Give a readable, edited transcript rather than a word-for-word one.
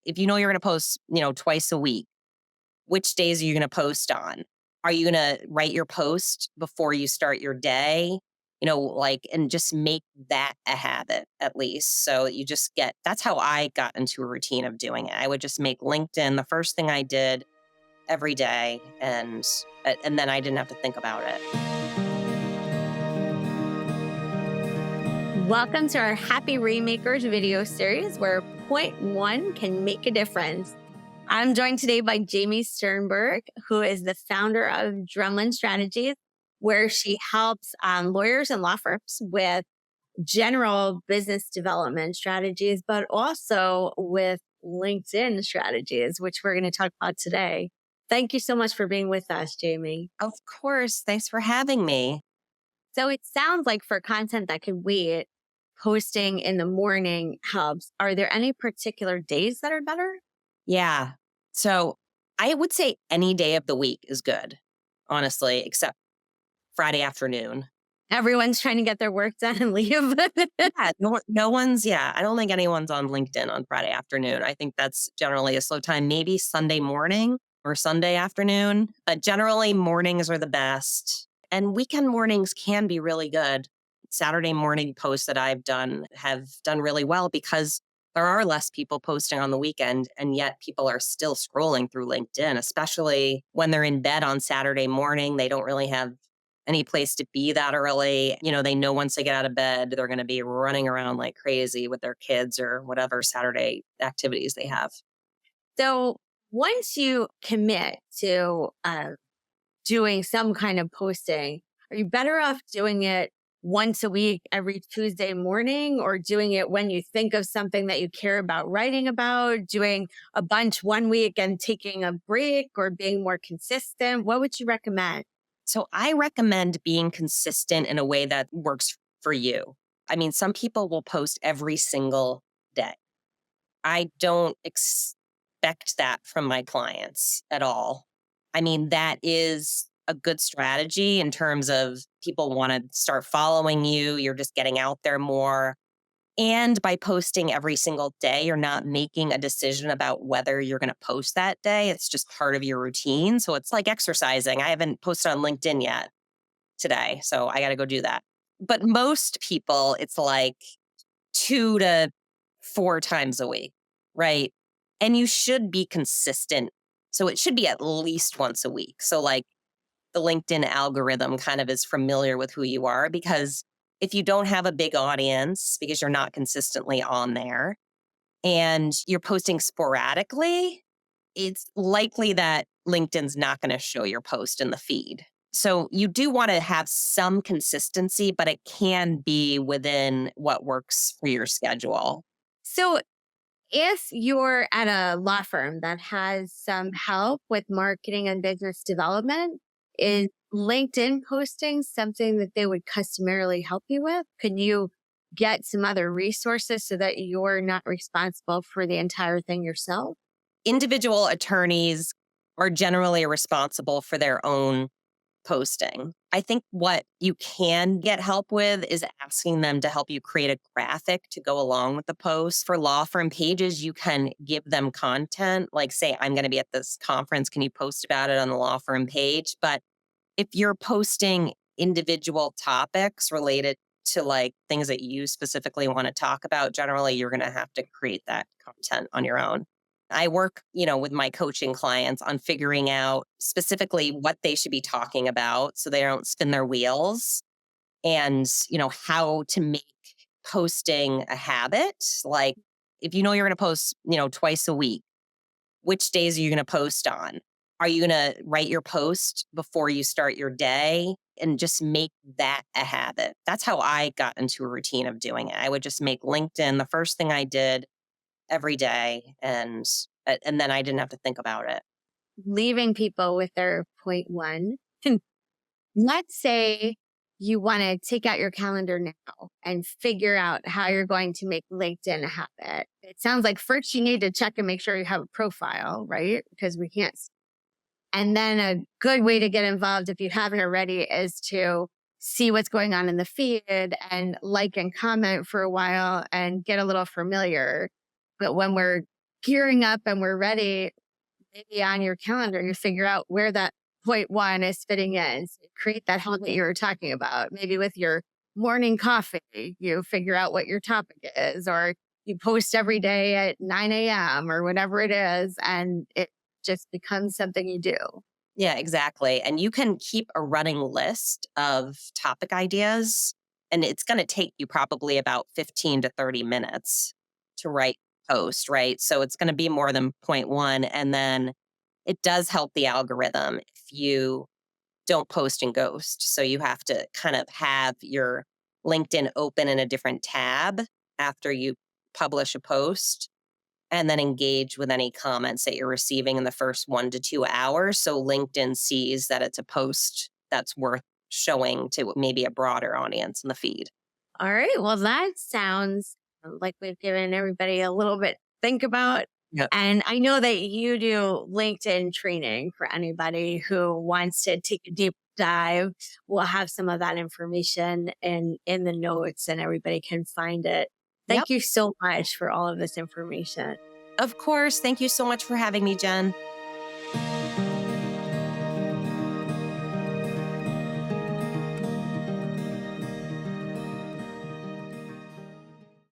if you know you're going to post, twice a week, which days are you going to post on? Are you going to write your post before you start your day? And just make that a habit at least. So you just that's how I got into a routine of doing it. I would just make LinkedIn the first thing I did every day. And then I didn't have to think about it. Welcome to our Happy Rainmakers video series where point one can make a difference. I'm joined today by Jamie Sternberg, who is the founder of Drumlin Strategies, where she helps lawyers and law firms with general business development strategies, but also with LinkedIn strategies, which we're going to talk about today. Thank you so much for being with us, Jamie. Of course. Thanks for having me. So it sounds like for content that could wait, posting in the morning helps. Are there any particular days that are better? Yeah. So I would say any day of the week is good, honestly, except Friday afternoon. Everyone's trying to get their work done and leave. Yeah, no one's, I don't think anyone's on LinkedIn on Friday afternoon. I think that's generally a slow time, maybe Sunday morning or Sunday afternoon, but generally mornings are the best. And weekend mornings can be really good. Saturday morning posts that I've done have done really well because there are less people posting on the weekend, and yet people are still scrolling through LinkedIn, especially when they're in bed on Saturday morning. They don't really have any place to be that early. They know once they get out of bed, they're going to be running around like crazy with their kids or whatever Saturday activities they have. So once you commit to doing some kind of posting, are you better off doing it once a week, every Tuesday morning, or doing it when you think of something that you care about writing about, doing a bunch one week and taking a break, or being more consistent? What would you recommend? So I recommend being consistent in a way that works for you. I mean, some people will post every single day. I don't expect that from my clients at all. I mean, that is a good strategy in terms of people want to start following you. You're just getting out there more. And by posting every single day, you're not making a decision about whether you're going to post that day. It's just part of your routine. So it's like exercising. I haven't posted on LinkedIn yet today, so I got to go do that. But most people, it's like 2 to 4 times a week, right? And you should be consistent. So it should be at least once a week. So like the LinkedIn algorithm kind of is familiar with who you are, because if you don't have a big audience because you're not consistently on there and you're posting sporadically, it's likely that LinkedIn's not going to show your post in the feed. So you do want to have some consistency, but it can be within what works for your schedule. So if you're at a law firm that has some help with marketing and business development, is LinkedIn posting something that they would customarily help you with? Can you get some other resources so that you're not responsible for the entire thing yourself? Individual attorneys are generally responsible for their own posting. I think what you can get help with is asking them to help you create a graphic to go along with the post. For law firm pages, you can give them content, like say, I'm going to be at this conference. Can you post about it on the law firm page? But if you're posting individual topics related to like things that you specifically want to talk about, generally, you're going to have to create that content on your own. I work, with my coaching clients on figuring out specifically what they should be talking about so they don't spin their wheels, and, how to make posting a habit. Like if you know you're going to post, twice a week, which days are you going to post on? Are you going to write your post before you start your day? And just make that a habit. That's how I got into a routine of doing it. I would just make LinkedIn the first thing I did every day, and then I didn't have to think about it. Leaving people with their point one. Let's say you want to take out your calendar now and figure out how you're going to make LinkedIn a habit. It sounds like first you need to check and make sure you have a profile, right? Because we can't. And then a good way to get involved, if you haven't already, is to see what's going on in the feed and like and comment for a while and get a little familiar. But when we're gearing up and we're ready, maybe on your calendar, you figure out where that point one is fitting in. So create that habit you were talking about. Maybe with your morning coffee, you figure out what your topic is, or you post every day at 9 a.m. or whatever it is, and it just becomes something you do. Yeah, exactly. And you can keep a running list of topic ideas, and it's going to take you probably about 15 to 30 minutes to write a post, right? So it's going to be more than point one. And then it does help the algorithm if you don't post and ghost. So you have to kind of have your LinkedIn open in a different tab after you publish a post and then engage with any comments that you're receiving in the first 1 to 2 hours. So LinkedIn sees that it's a post that's worth showing to maybe a broader audience in the feed. All right. Well, that sounds like we've given everybody a little bit to think about. Yep. And I know that you do LinkedIn training for anybody who wants to take a deep dive. We'll have some of that information in the notes and everybody can find it. Yep. Thank you so much for all of this information. Of course. Thank you so much for having me, Jen.